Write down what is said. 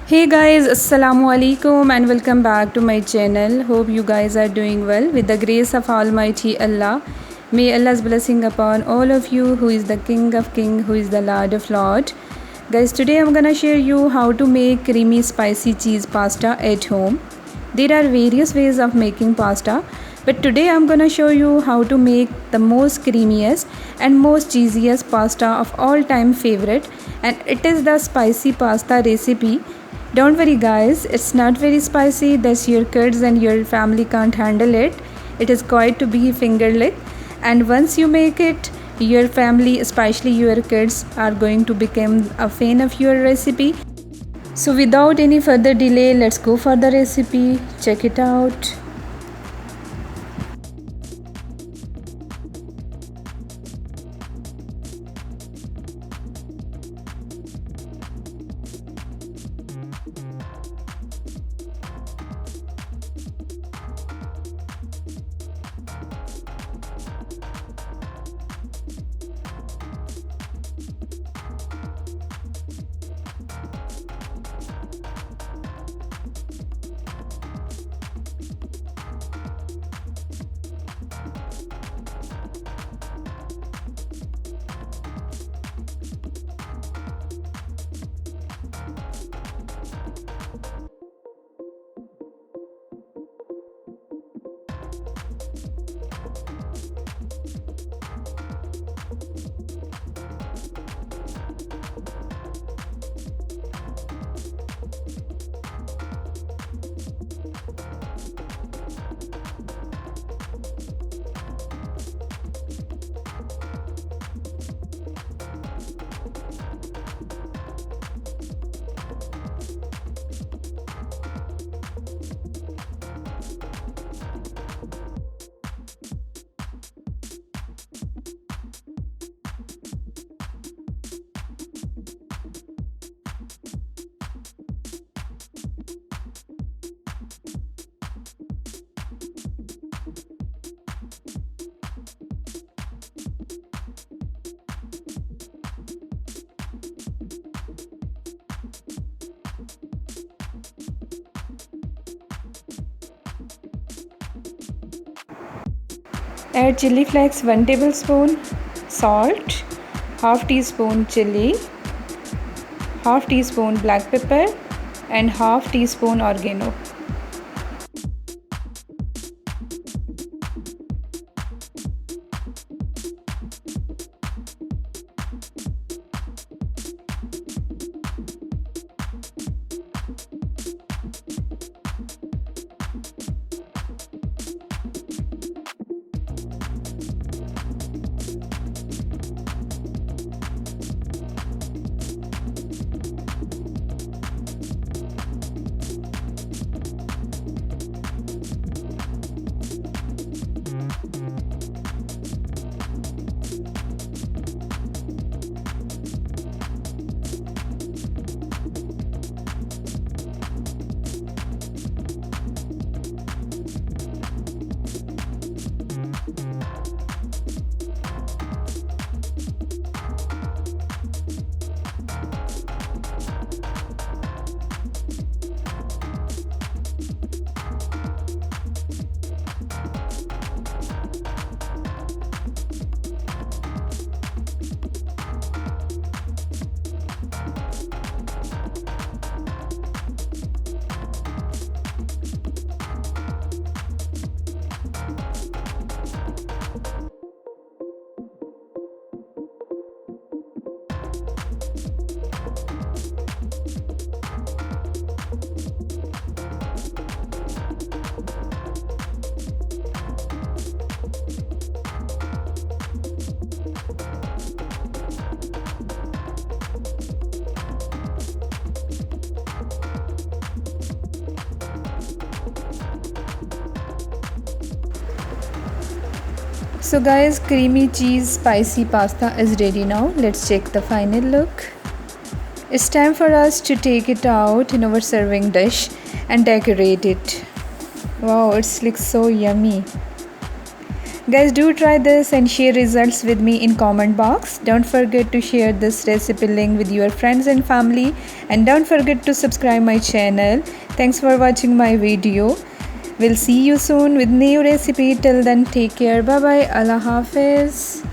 Hey guys, Assalamu alaikum and welcome back to my channel. Hope you guys are doing well with the grace of Almighty Allah. May Allah's blessing upon all of you, who is the King of King, who is the Lord of Lord. Guys, today I'm gonna share you how to make creamy spicy cheese pasta at home. There are various ways of making pasta, but today I'm gonna show you how to make the most creamiest and most cheesiest pasta of all time favorite, and it is the spicy pasta recipe. Don't worry guys, it's not very spicy that your kids and your family can't handle it. It is quite to be fingerlick, and once you make it, your family, especially your kids, are going to become a fan of your recipe. So without any further delay, let's go for the recipe. Check it out. Add chili flakes 1 tablespoon, salt, half teaspoon chili, half teaspoon black pepper and half teaspoon oregano. So guys, creamy cheese spicy pasta is ready now. Let's check the final look. It's time for us to take it out in our serving dish and decorate it. Wow, it looks so yummy. Guys, do try this and share results with me in comment box. Don't forget to share this recipe link with your friends and family, and don't forget to subscribe my channel. Thanks for watching my video. We'll see you soon with new recipe. Till then, take care. Bye bye. Allah Hafiz.